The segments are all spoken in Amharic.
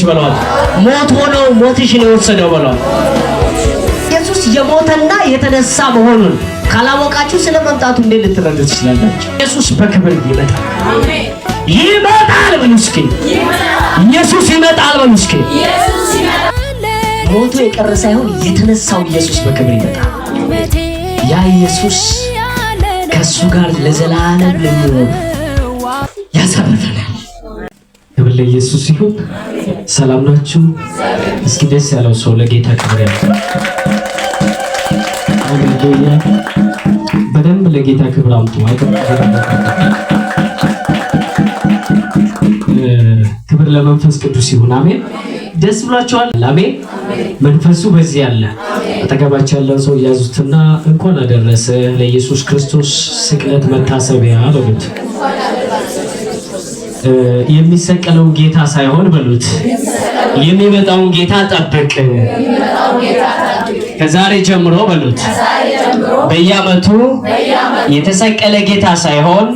በሏት ሞት ሆኖ ሞትሽን የወሰደው በሏት። ኢየሱስ የሞተና የተነሳ መሆኑን ካላወቃችሁ ስለመምጣቱ እንዴት ልትረዱ ትችላላችሁ? ኢየሱስ በክብር ይመጣል። አሜን። ይመጣል በሉስኪ ኢየሱስ ይመጣል በሉስኪ ሞቱ የቀረ ሳይሆን የተነሳው ኢየሱስ በክብር ይመጣል። ያ ኢየሱስ ከሱ ጋር ለዘላለም ለሚኖር ያሳርፈናል። ክብር ለኢየሱስ ይሁን። ሰላም ናችሁ? እስኪ ደስ ያለው ሰው ለጌታ ክብር ያለው ሃሌሉያ። በደንብ ለጌታ ክብር አምጡ። ክብር ለመንፈስ ቅዱስ ይሁን። አሜን። ደስ ብሏችኋል? አሜን። መንፈሱ በዚህ አለ። አጠገባችሁ ያለውን ሰው ያዙትና እንኳን አደረሰ ለኢየሱስ ክርስቶስ ስቅለት መታሰቢያ በሉት። የሚሰቀለውን ጌታ ሳይሆን በሉት የሚመጣውን ጌታ ጠብቅ። ከዛሬ ጀምሮ በሉት በየዓመቱ የተሰቀለ ጌታ ሳይሆን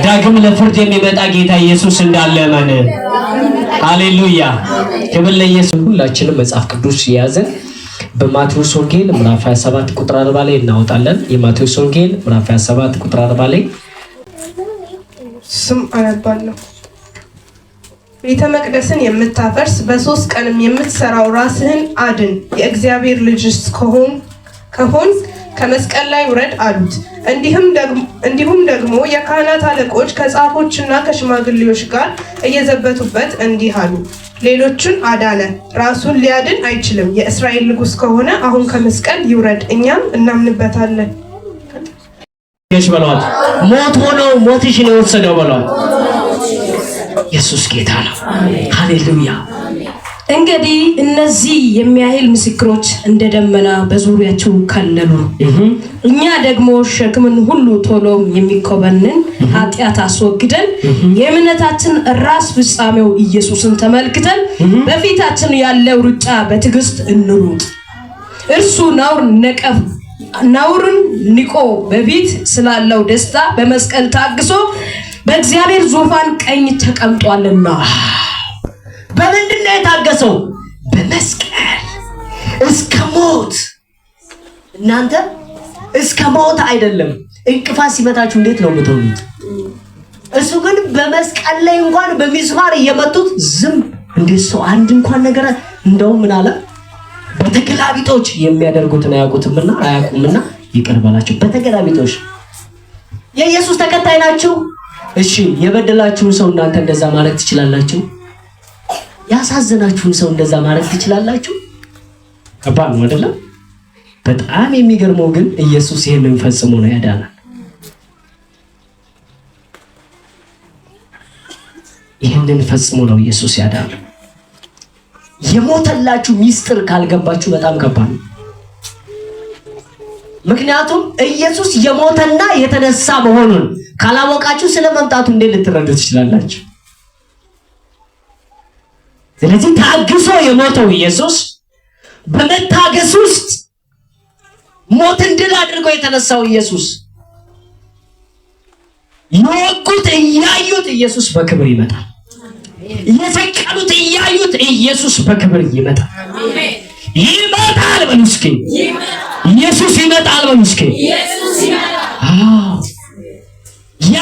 ዳግም ለፍርድ የሚመጣ ጌታ ኢየሱስ እንዳለ እመን። ሃሌሉያ። ክብር ለኢየሱስ። ሁላችንም መጽሐፍ ቅዱስ ያዘን በማቴዎስ ወንጌል ምዕራፍ 27 ቁጥር 40 ላይ እናወጣለን። የማቴዎስ ወንጌል ምዕራፍ 27 ቁጥር 40 ላይ ስም አነባለሁ። ቤተ መቅደስን የምታፈርስ በ3 ቀንም የምትሰራው ራስህን አድን፣ የእግዚአብሔር ልጅስ ከሆን ከመስቀል ላይ ውረድ አሉት። እንዲሁም ደግሞ የካህናት አለቆች ከጻፎችና ከሽማግሌዎች ጋር እየዘበቱበት እንዲህ አሉ፣ ሌሎችን አዳነ፣ ራሱን ሊያድን አይችልም። የእስራኤል ንጉሥ ከሆነ አሁን ከመስቀል ይውረድ፣ እኛም እናምንበታለን። በሏት ሞት ሆኖ ሞትሽን የወሰደው በሏት። ኢየሱስ ጌታ ነው። ሃሌሉያ። እንግዲህ እነዚህ የሚያህል ምስክሮች እንደ ደመና በዙሪያቸው ከለሉ። እኛ ደግሞ ሸክምን ሁሉ ቶሎም የሚኮበንን ኃጢአት አስወግደን የእምነታችን ራስ ፍጻሜው ኢየሱስን ተመልክተን በፊታችን ያለው ሩጫ በትዕግስት እንሩጥ። እርሱ ነውርን ንቆ በፊት ስላለው ደስታ በመስቀል ታግሶ በእግዚአብሔር ዙፋን ቀኝ ተቀምጧልና። በምንድነው የታገሰው? በመስቀል እስከ ሞት። እናንተ እስከ ሞት አይደለም። እንቅፋት ሲመታችሁ እንዴት ነው የምትሆኑት? እሱ ግን በመስቀል ላይ እንኳን በሚስማር እየመቱት ዝም እንዴት ሰው አንድ እንኳን ነገር እንደው ምን አለ? በተገላቢጦች የሚያደርጉትን አያውቁምና ይቅር በላቸው። በተገላቢጦች የኢየሱስ ተከታይ ናችሁ። እሺ የበደላችሁን ሰው እናንተ እንደዛ ማድረግ ትችላላችሁ? ያሳዘናችሁን ሰው እንደዛ ማድረግ ትችላላችሁ? ከባድ ነው አይደለም? በጣም የሚገርመው ግን ኢየሱስ ይሄንን ፈጽሞ ነው ያዳነን። ይሄንን ፈጽሞ ነው ኢየሱስ ያዳነን። የሞተላችሁ ሚስጥር ካልገባችሁ በጣም ከባድ ነው። ምክንያቱም ኢየሱስ የሞተና የተነሳ መሆኑን ካላወቃችሁ ስለመምጣቱ እንዴት ልትረዱ ትችላላችሁ? ስለዚህ ታግሶ የሞተው ኢየሱስ በመታገስ ውስጥ ሞትን ድል አድርጎ የተነሳው ኢየሱስ የወጉት እያዩት ኢየሱስ በክብር ይመጣል። የሰቀሉት እያዩት ኢየሱስ በክብር ይመጣል። ይመጣል በሉስኪ ኢየሱስ ይመጣል በሉስኪ ያ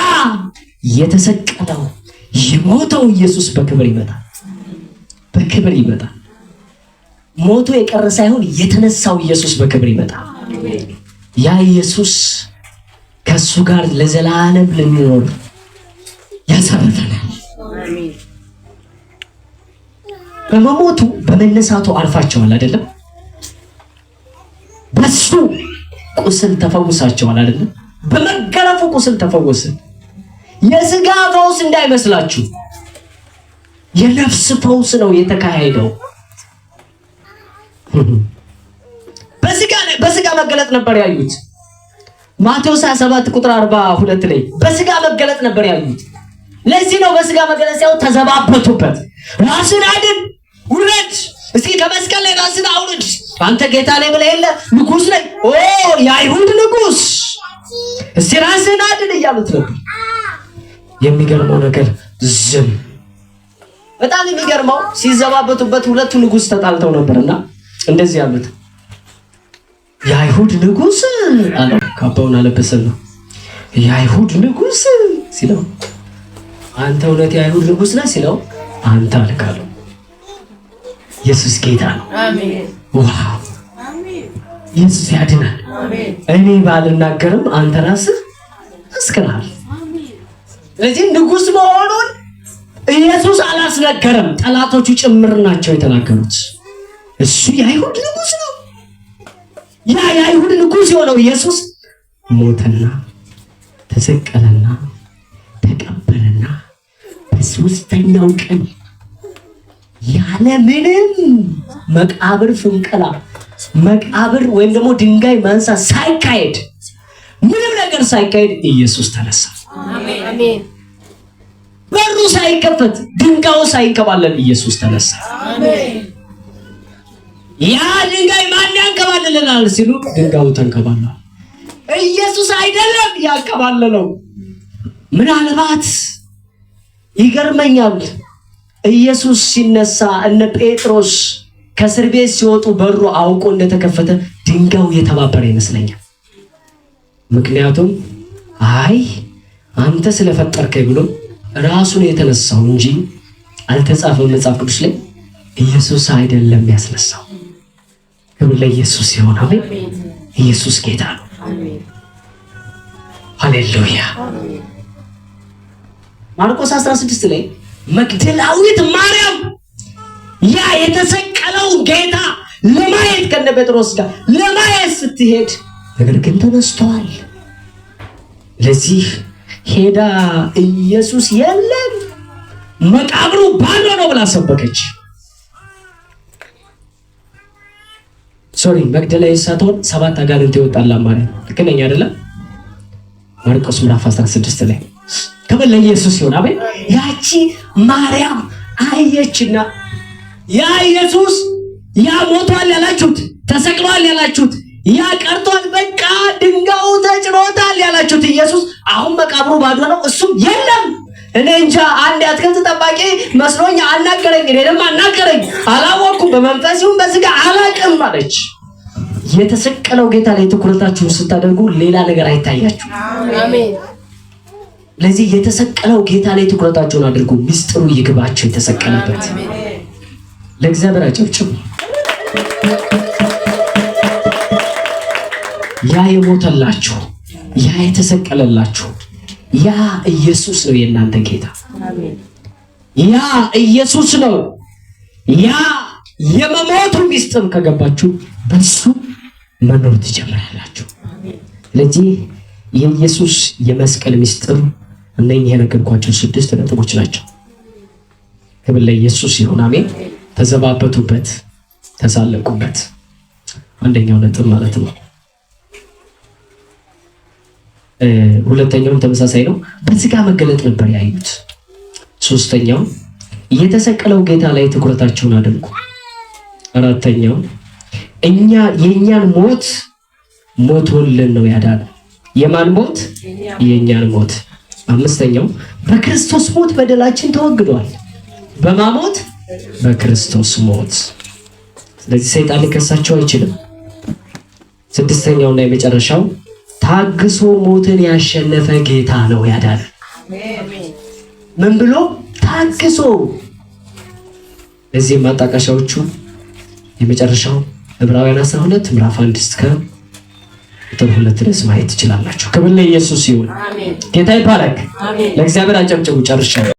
የተሰቀለው የሞተው ኢየሱስ በክብር ይመጣል። በክብር ይመጣል። ሞቶ የቀረ ሳይሆን የተነሳው ኢየሱስ በክብር ይመጣል። ያ ኢየሱስ ከሱ ጋር ለዘላለም ልንኖር ያሳርፈናል። በመሞቱ በመነሳቱ አርፋቸዋል አይደለም? በሱ ቁስል ተፈውሳቸዋል አይደለም? በመገረፉ ቁስል ተፈወስን። የሥጋ ፈውስ እንዳይመስላችሁ የነፍስ ፈውስ ነው የተካሄደው። በሥጋ መገለጥ ነበር ያዩት። ማቴዎስ 27 ቁጥር 42 ላይ በሥጋ መገለጥ ነበር ያዩት። ለዚህ ነው በሥጋ መገለጥ ያው ተዘባበቱበት። ራስን አድን፣ ውረድ፣ እስኪ ከመስቀል ላይ ራስን አውርድ፣ አንተ ጌታ ነኝ ብለህ የለ ንጉሥ ነኝ፣ የአይሁድ ንጉሥ፣ እስኪ ራስን አድን እያሉት ነበር። የሚገርመው ነገር ዝም በጣም የሚገርመው ሲዘባበቱበት ሁለቱ ንጉስ ተጣልተው ነበርና እንደዚህ ያሉት የአይሁድ ንጉስ አለው። ካባውን አለበሰና የአይሁድ ንጉስ ሲለው አንተ እውነት የአይሁድ ንጉስ ነህ ሲለው አንተ አልካለው። ኢየሱስ ጌታ ነው። አሜን። ዋው! አሜን። ኢየሱስ ያድናል። አሜን። እኔ ባልናገርም አንተ ራስህ መስክረሃል። አሜን። ስለዚህ ንጉስ መሆኑን ኢየሱስ አላስነገረም፣ ጠላቶቹ ጭምር ናቸው የተናገሩት። እሱ የአይሁድ ንጉስ ነው። ያ የአይሁድ ንጉስ የሆነው ኢየሱስ ሞተና ተሰቀለና ተቀበረና በሶስተኛው ቀን ያለ ምንም መቃብር ፍንቀላ መቃብር ወይም ደግሞ ድንጋይ ማንሳት ሳይካሄድ ምንም ነገር ሳይካሄድ ኢየሱስ ተነሳ። አሜን። በሩ ሳይከፈት ድንጋዩ ሳይንከባለል ኢየሱስ ተነሳ። አሜን። ያ ድንጋይ ማን ያንከባልልናል ሲሉ ድንጋዩ ተንከባለለ። ኢየሱስ አይደለም ያንከባለለው። ምናልባት ይገርመኛል ኢየሱስ ሲነሳ እነ ጴጥሮስ ከእስር ቤት ሲወጡ በሩ አውቆ እንደተከፈተ ድንጋዩ የተባበረ ይመስለኛል። ምክንያቱም አይ አንተ ስለፈጠርከኝ ብሎ ራሱን የተነሳው እንጂ አልተጻፈም መጽሐፍ ቅዱስ ላይ ኢየሱስ አይደለም ያስነሳው። ክብር ለኢየሱስ ይሁን። አሜን። ኢየሱስ ጌታ ነው። አሜን። ሃሌሉያ። ማርቆስ 16 ላይ መግደላዊት ማርያም ያ የተሰቀለው ጌታ ለማየት ከነ ጴጥሮስ ጋር ለማየት ስትሄድ ነገር ግን ተነስተዋል። ለዚህ ሄዳ ኢየሱስ የለም መቃብሩ ባዶ ነው ብላ ሰበከች። መግደላዊት ሳትሆን 7 አጋንንት ይወጣላ ማለት ልክ ነኝ አይደለም? ማርቆስ ምዕራፍ 16 ላይ ክብር ለኢየሱስ ይሁን። አሜን። ያቺ ማርያም አየችና ያ ኢየሱስ ያ ሞቷል ያላችሁት ተሰቅሏል ያላችሁት ያ ቀርቷል በቃ ድንጋዩ ተጭኖታል ያላችሁት ኢየሱስ አሁን መቃብሩ ባዶ ነው እሱም የለም። እኔ እንጃ አንድ አትክልት ጠባቂ መስሎኝ አናገረኝ፣ እኔንም አናገረኝ፣ አላወኩም፣ በመንፈስ ይሁን በስጋ አላውቅም አለች። የተሰቀለው ጌታ ላይ ትኩረታችሁን ስታደርጉ ሌላ ነገር አይታያችሁ። አሜን። ለዚህ የተሰቀለው ጌታ ላይ ትኩረታችሁን አድርጉ፣ ሚስጥሩ ይግባችሁ የተሰቀለበት። ለእግዚአብሔር አጨብጭቡ። ያ የሞተላችሁ ያ የተሰቀለላችሁ ያ ኢየሱስ ነው የእናንተ ጌታ። አሜን። ያ ኢየሱስ ነው። ያ የመሞቱ ሚስጥር ከገባችሁ በሱ መኖር ትጀምራላችሁ። ስለዚህ የኢየሱስ የመስቀል ሚስጥር እነኚህ የነገርኳቸው 6 ነጥቦች ናቸው። ክብር ለኢየሱስ ይሁን። አሜን። ተዘባበቱበት፣ ተሳለቁበት። አንደኛው ነጥብ ማለት ነው። ሁለተኛውም ተመሳሳይ ነው። በስጋ መገለጥ ነበር ያዩት። ሶስተኛው የተሰቀለው ጌታ ላይ ትኩረታቸውን አድርጉ። አራተኛው የኛን ሞት ሞቶልን ነው ያዳነ። የማን ሞት? የኛን ሞት። አምስተኛው በክርስቶስ ሞት በደላችን ተወግዷል። በማሞት በክርስቶስ ሞት። ስለዚህ ሰይጣን ሊከሳቸው አይችልም። ስድስተኛውና የመጨረሻው ታግሶ ሞትን ያሸነፈ ጌታ ነው ያዳነ። ምን ብሎ ታግሶ? ለዚህ ማጣቀሻዎቹ የመጨረሻው ዕብራውያን 12 ምዕራፍ 1 እስከ ቁጥር 2 ድረስ ማየት ትችላላችሁ። ክብር ለኢየሱስ ይሁን። ጌታ ይባረክ። ለእግዚአብሔር አጨብጭቡ። ጨርሻለሁ።